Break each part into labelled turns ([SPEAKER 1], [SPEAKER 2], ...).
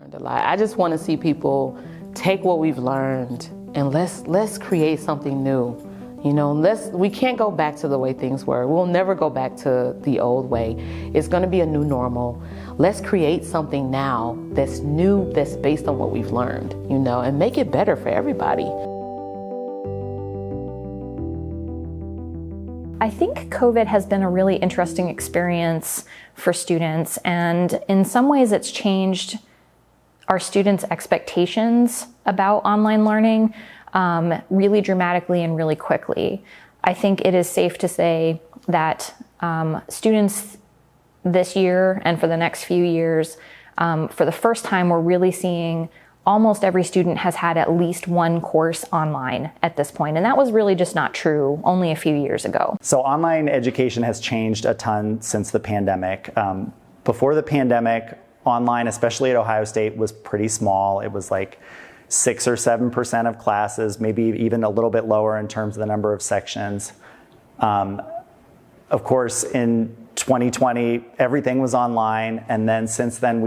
[SPEAKER 1] learned a lot. I just want to see people take what we've learned and let's create something new. You know, we can't go back to the way things were. We'll never go back to the old way. It's going to be a new normal. Let's create something now that's new, that's based on what we've learned, you know, and make it better for everybody.
[SPEAKER 2] I think COVID has been a really interesting experience for students, and in some ways it's changed our students' expectations about online learning really dramatically and really quickly. I think it is safe to say that students this year and for the next few years, for the first time, we're really seeing almost every student has had at least one course online at this point. And that was really just not true only a few years ago.
[SPEAKER 3] So online education has changed a ton since the pandemic. Before the pandemic, online, especially at Ohio State, was pretty small. It was like 6 or 7% of classes, maybe even a little bit lower in terms of the number of sections. Of course, in 2020, everything was online. And then since then,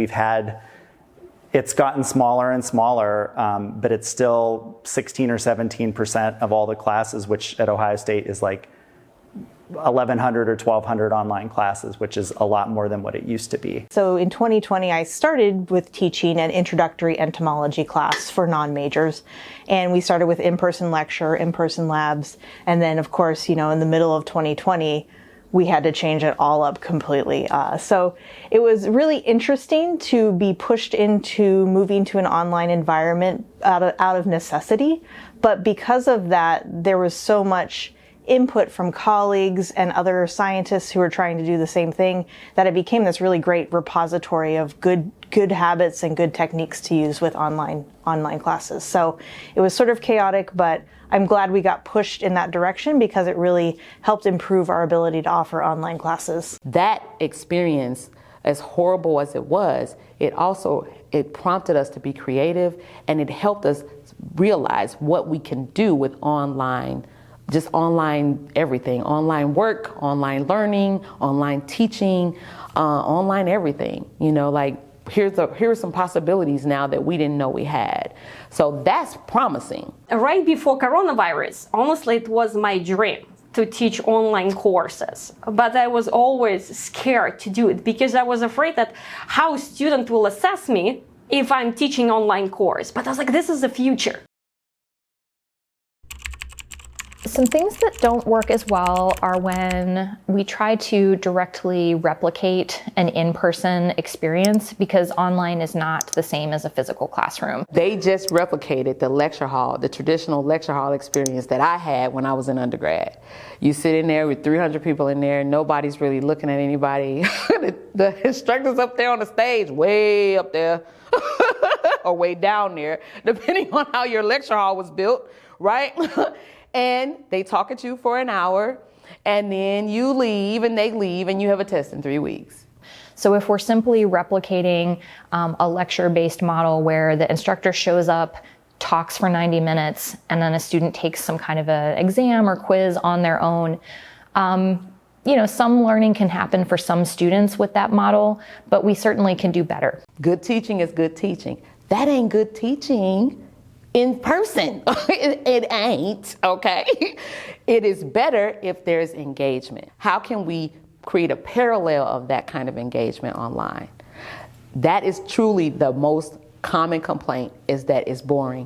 [SPEAKER 3] it's gotten smaller and smaller, but it's still 16 or 17% of all the classes, which at Ohio State is like 1,100 or 1,200 online classes, which is a lot more than what it used to be.
[SPEAKER 4] So in 2020, I started with teaching an introductory entomology class for non-majors. And we started with in-person lecture, in-person labs. And then, of course, you know, in the middle of 2020, we had to change it all up completely. So it was really interesting to be pushed into moving to an online environment out of necessity. But because of that, there was so much input from colleagues and other scientists who were trying to do the same thing that it became this really great repository of good habits and good techniques to use with online classes. So it was sort of chaotic, but I'm glad we got pushed in that direction because it really helped improve our ability to offer online classes.
[SPEAKER 1] That experience, as horrible as it was, it prompted us to be creative, and it helped us realize what we can do with online, just online everything, online work, online learning, online teaching, online everything, you know, like here's some possibilities now that we didn't know we had. So that's promising.
[SPEAKER 5] Right before coronavirus, honestly, it was my dream to teach online courses, but I was always scared to do it because I was afraid that how a student will assess me if I'm teaching online course. But I was like, this is the future.
[SPEAKER 2] Some things that don't work as well are when we try to directly replicate an in-person experience because online is not the same as a physical classroom.
[SPEAKER 1] They just replicated the lecture hall, the traditional lecture hall experience that I had when I was in undergrad. You sit in there with 300 people in there, nobody's really looking at anybody. The instructor's up there on the stage, way up there, or way down there, depending on how your lecture hall was built, right? And they talk at you for an hour, and then you leave, and they leave, and you have a test in 3 weeks.
[SPEAKER 2] So if we're simply replicating a lecture-based model where the instructor shows up, talks for 90 minutes, and then a student takes some kind of an exam or quiz on their own, you know, some learning can happen for some students with that model, but we certainly can do better.
[SPEAKER 1] Good teaching is good teaching. That ain't good teaching in person. It ain't, okay? It is better if there's engagement. How can we create a parallel of that kind of engagement online? That is truly the most common complaint, is that it's boring.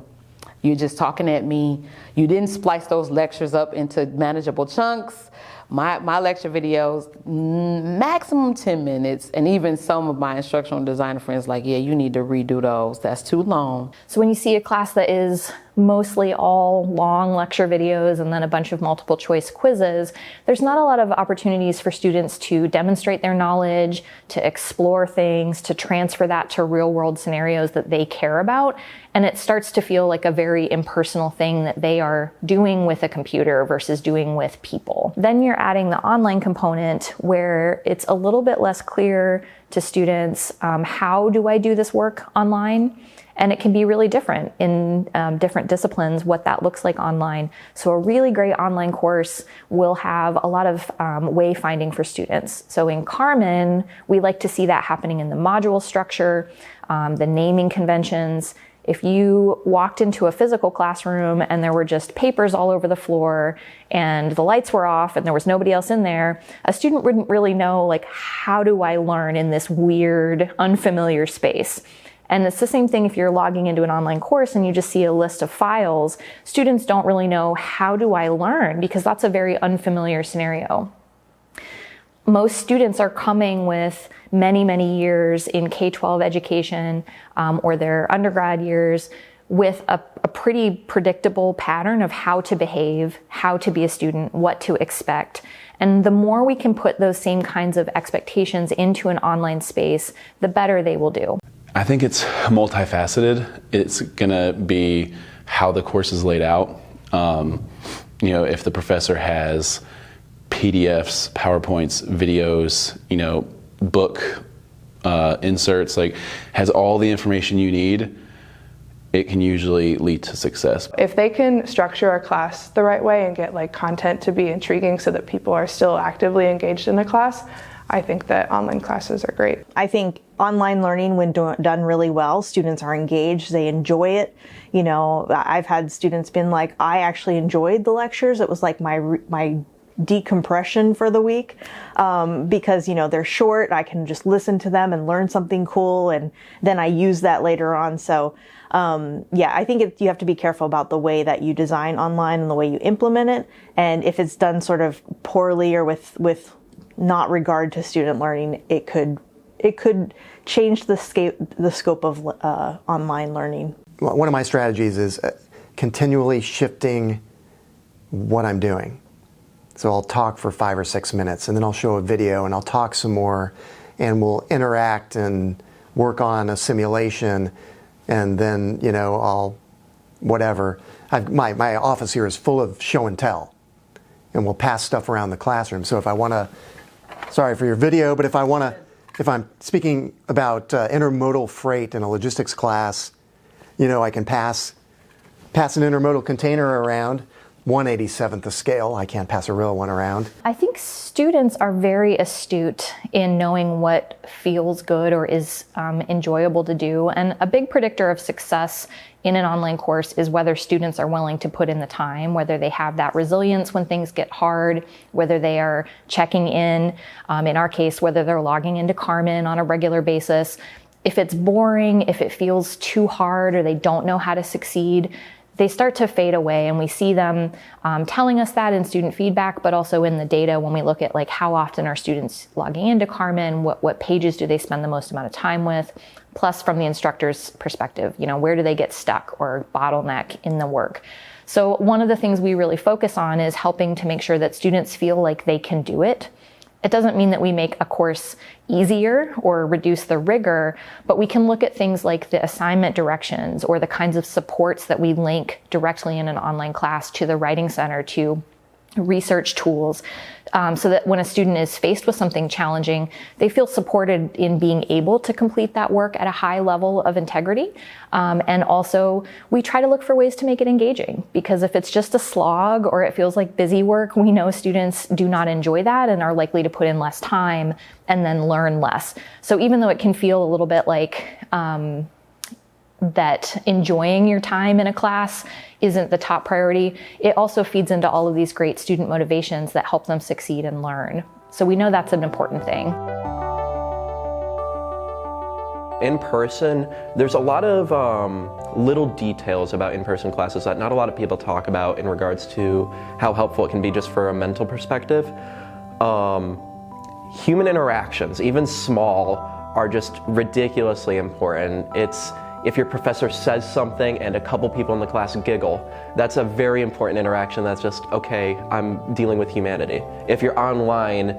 [SPEAKER 1] You're just talking at me. You didn't splice those lectures up into manageable chunks. My lecture videos, maximum 10 minutes, and even some of my instructional designer friends like, yeah, you need to redo those. That's too long.
[SPEAKER 2] So when you see a class that is mostly all long lecture videos and then a bunch of multiple choice quizzes, there's not a lot of opportunities for students to demonstrate their knowledge, to explore things, to transfer that to real world scenarios that they care about. And it starts to feel like a very impersonal thing that they are doing with a computer versus doing with people. Then you're adding the online component where it's a little bit less clear to students, how do I do this work online? And it can be really different in different disciplines, what that looks like online. So a really great online course will have a lot of wayfinding for students. So in Carmen, we like to see that happening in the module structure, the naming conventions. If you walked into a physical classroom and there were just papers all over the floor and the lights were off and there was nobody else in there, a student wouldn't really know, like, how do I learn in this weird, unfamiliar space? And it's the same thing if you're logging into an online course and you just see a list of files. Students don't really know, how do I learn? Because that's a very unfamiliar scenario. Most students are coming with many, many years in K-12 education or their undergrad years with a pretty predictable pattern of how to behave, how to be a student, what to expect. And the more we can put those same kinds of expectations into an online space, the better they will do.
[SPEAKER 6] I think it's multifaceted. It's gonna be how the course is laid out. If the professor has PDFs, PowerPoints, videos, book inserts, like has all the information you need, it can usually lead to success.
[SPEAKER 7] If they can structure a class the right way and get content to be intriguing so that people are still actively engaged in the class, I think that online classes are great.
[SPEAKER 4] I think online learning, when done really well, students are engaged, they enjoy it. I've had students been like, I actually enjoyed the lectures. It was like my decompression for the week because, they're short. I can just listen to them and learn something cool, and then I use that later on. So I think you have to be careful about the way that you design online and the way you implement it. And if it's done sort of poorly or with not regard to student learning, it could change the scope of online learning.
[SPEAKER 8] One of my strategies is continually shifting what I'm doing. So I'll talk for 5 or 6 minutes, and then I'll show a video, and I'll talk some more, and we'll interact and work on a simulation, and then I'll whatever. My office here is full of show and tell, and we'll pass stuff around the classroom. So if I want to, sorry for your video, but if I'm speaking about intermodal freight in a logistics class, I can pass an intermodal container around, 1/87th the scale. I can't pass a real one around.
[SPEAKER 2] I think students are very astute in knowing what feels good or is enjoyable to do. And a big predictor of success in an online course is whether students are willing to put in the time, whether they have that resilience when things get hard, whether they are checking in our case, whether they're logging into Carmen on a regular basis. If it's boring, if it feels too hard, or they don't know how to succeed, they start to fade away, and we see them telling us that in student feedback, but also in the data when we look at how often are students logging into Carmen, what pages do they spend the most amount of time with, plus from the instructor's perspective, where do they get stuck or bottleneck in the work. So one of the things we really focus on is helping to make sure that students feel like they can do it. It doesn't mean that we make a course easier or reduce the rigor, but we can look at things like the assignment directions or the kinds of supports that we link directly in an online class to the Writing Center, to research tools, so that when a student is faced with something challenging, they feel supported in being able to complete that work at a high level of integrity. And also, we try to look for ways to make it engaging, because if it's just a slog or it feels like busy work, we know students do not enjoy that and are likely to put in less time and then learn less. So even though it can feel a little bit like that enjoying your time in a class isn't the top priority, it also feeds into all of these great student motivations that help them succeed and learn. So we know that's an important thing.
[SPEAKER 9] In person, there's a lot of little details about in-person classes that not a lot of people talk about in regards to how helpful it can be just for a mental perspective. Human interactions, even small, are just ridiculously important. If your professor says something and a couple people in the class giggle, that's a very important interaction. That's just, okay, I'm dealing with humanity. If you're online,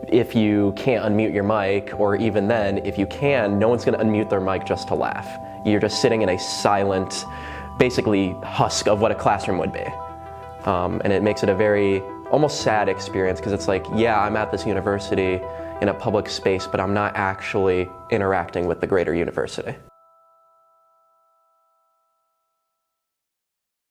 [SPEAKER 9] if you can't unmute your mic, or even then, if you can, no one's gonna unmute their mic just to laugh. You're just sitting in a silent, basically, husk of what a classroom would be. And it makes it a very almost sad experience because it's like, yeah, I'm at this university in a public space, but I'm not actually interacting with the greater university.